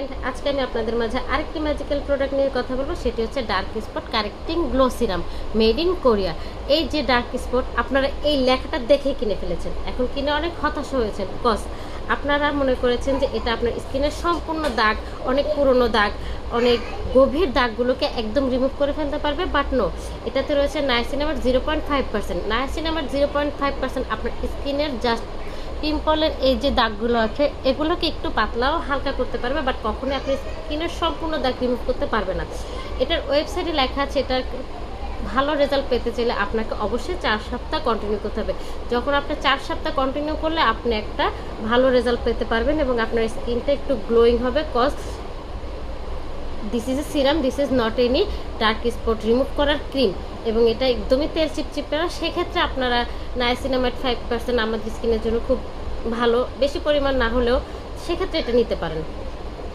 Friend, আজকে আমি আপনাদের মাঝে আরেকটি ম্যাজিক্যাল প্রোডাক্ট নিয়ে কথা বলবো। সেটি হচ্ছে dark spot correcting glow serum, made in Korea. এই যে ডার্ক স্পট, আপনারা এই লেখাটা দেখে কিনে ফেলেছেন, এখন কিনে অনেক হতাশ হয়েছেন। কজ আপনারা মনে করেছেন যে এটা আপনার স্কিনের সম্পূর্ণ দাগ, অনেক পুরনো দাগ, অনেক গভীর দাগগুলোকে একদম রিমুভ করে ফেলতে পারবে। বাট নো, এটাতে রয়েছে নায়াসিনামাইড 0.5%। নায়াসিনামাইড 0.5% আপনার স্কিনের জাস্ট পিম্পলের এই যে দাগগুলো আছে এগুলোকে একটু পাতলাও হালকা করতে পারবে, বাট কখনোই আপনি স্কিনের সম্পূর্ণ দাগ রিমুভ করতে পারবে না। এটার ওয়েবসাইটে লেখা আছে এটার ভালো রেজাল্ট পেতে চাইলে আপনাকে অবশ্যই 4 সপ্তাহ কন্টিনিউ করতে হবে। যখন আপনি 4 সপ্তাহ কন্টিনিউ করলে আপনি একটা ভালো রেজাল্ট পেতে পারবেন এবং আপনার স্কিনটা একটু গ্লোয়িং হবে। Cause this is a serum, this is not any dark spot remove করার ক্রিম, এবং এটা একদমই তেল চিপচিপে না। সেক্ষেত্রে আপনারা নায়াসিনামাইড 5% আমাদের স্কিনের জন্য খুব ভালো, বেশি পরিমাণ না হলেও সেক্ষেত্রে এটা নিতে পারেন।